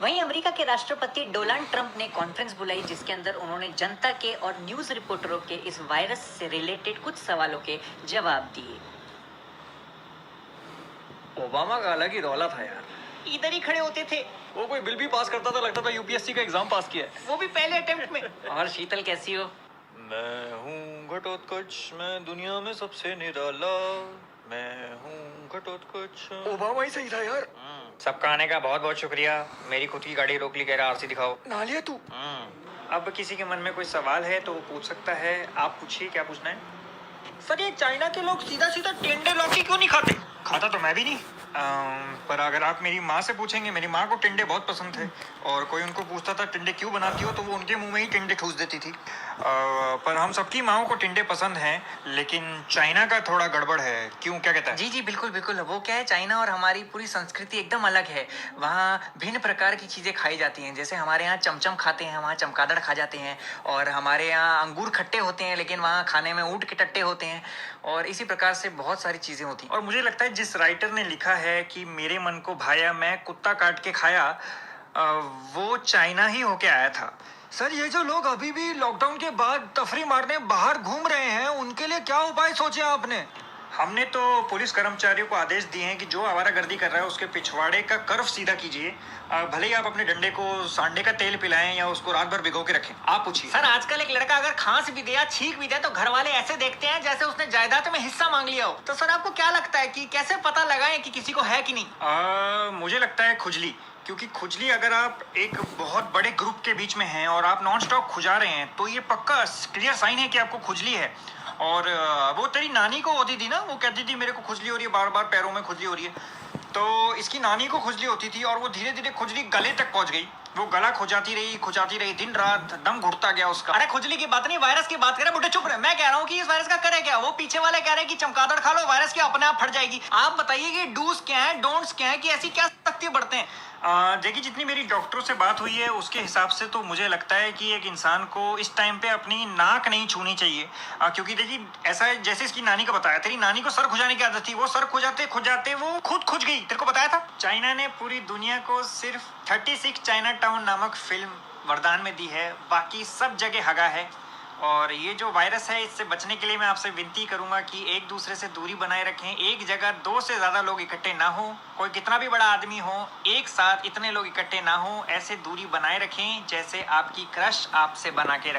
वहीं अमेरिका के राष्ट्रपति डोनाल्ड ट्रंप ने कॉन्फ्रेंस बुलाई जिसके अंदर उन्होंने जनता के और न्यूज रिपोर्टरों के इस वायरस से रिलेटेड कुछ सवालों के जवाब दिए। ओबामा का अलग ही रौला था यार। इधर ही खड़े होते थे। वो कोई बिल भी पास करता था, लगता था यूपीएससी का एग्जाम पास किया है। वो भी पहले अटेम्प्ट में। और शीतल कैसी हो? मैं हूँ घटोत्कच, मैं दुनिया में सबसे निराला। मैं हूँ घटोत्कच। ओबामा ही सही था यार। सबका आने का बहुत बहुत शुक्रिया। मेरी खुद की गाड़ी रोक ली, कह रहा आरसी दिखाओ। ना लिया तू। अब किसी के मन में कोई सवाल है तो वो पूछ सकता है। आप पूछिए, क्या पूछना है? सर ये चाइना के लोग सीधा सीधा टिंडे लौकी क्यों नहीं खाते? खाता तो मैं भी नहीं, पर अगर आप मेरी माँ से पूछेंगे, मेरी माँ को टिंडे बहुत पसंद थे और कोई उनको पूछता था टिंडे क्यों बनाती हो तो वो उनके मुंह में ही टिंडे ठूस देती थी। पर हम सबकी माँओं को टिंडे पसंद हैं, लेकिन चाइना का थोड़ा गड़बड़ है। क्यों, क्या कहता है? जी जी बिल्कुल बिल्कुल। वो क्या है, चाइना और हमारी पूरी संस्कृति एकदम अलग है। वहाँ भिन्न प्रकार की चीज़ें खाई जाती हैं। जैसे हमारे यहाँ चमचम खाते हैं, वहाँ चमगादड़ खा जाते हैं। और हमारे यहाँ अंगूर खट्टे होते हैं लेकिन वहाँ खाने में ऊँट के टट्टे होते हैं। और इसी प्रकार से बहुत सारी चीज़ें होती हैं। और मुझे लगता है जिस राइटर ने लिखा है कि मेरे मन को भाया, मैं कुत्ता काट के खाया, वो चाइना ही होके आया था। सर ये जो लोग अभी भी लॉकडाउन के बाद तफरी मारने बाहर घूम रहे हैं, उनके लिए क्या उपाय सोचे आपने? हमने तो पुलिस कर्मचारियों को आदेश दिए हैं कि जो आवारागर्दी कर रहा है उसके पिछवाड़े का कर्व सीधा कीजिए। भले ही आप अपने डंडे को सांडे का तेल पिलाएं या उसको रात भर भिगो के रखें। आप पूछिए। सर आजकल एक लड़का अगर खांस भी दे या छींक भी दे तो घर वाले ऐसे देखते हैं जैसे उसने जायदाद में हिस्सा मांग लिया हो। तो सर आपको क्या लगता है कि कैसे पता लगाएं कि किसी को है कि नहीं? मुझे लगता है खुजली, क्योंकि खुजली अगर आप एक बहुत बड़े ग्रुप के बीच में हैं और आप नॉन स्टॉप खुजा रहे हैं तो ये पक्का क्लियर साइन है कि आपको खुजली है। और वो तेरी नानी को होती थी ना, वो कहती थी मेरे को खुजली हो रही है, बार बार पैरों में खुजली हो रही है। तो इसकी नानी को खुजली होती थी और वो धीरे धीरे खुजली गले तक पहुंच गई। वो गला खुजाती रही दिन रात, दम घुटता गया उसका। अरे खुजली की बात नहीं, वायरस की बात करें। बुढ़े चुप रहे। मैं कह रहा हूँ कि इस वायरस का करे क्या? वो पीछे वाले कह रहे हैं कि चमगादड़ खा लो, वायरस क्या अपने आप फट जाएगी। आप बताइए कि डूज क्या है, डोंट्स क्या है, कि ऐसी क्या सख्ती बढ़ते हैं? देखिए, जितनी मेरी डॉक्टरों से बात हुई है उसके हिसाब से तो मुझे लगता है कि एक इंसान को इस टाइम पे अपनी नाक नहीं छूनी चाहिए। क्योंकि देखिए, ऐसा है जैसे इसकी नानी को बताया, तेरी नानी को सर खुजाने की आदत थी, वो सर खुजाते खुजाते वो खुद खुज गई। तेरे को बताया था। चाइना ने पूरी दुनिया को सिर्फ 36 चाइना टाउन नामक फिल्म वरदान में दी है, बाकी सब जगह हगा है। और ये जो वायरस है, इससे बचने के लिए मैं आपसे विनती करूंगा कि एक दूसरे से दूरी बनाए रखें। एक जगह 2 से ज़्यादा लोग इकट्ठे ना हो। कोई कितना भी बड़ा आदमी हो, एक साथ इतने लोग इकट्ठे ना हो। ऐसे दूरी बनाए रखें जैसे आपकी क्रश आपसे बना के रखें।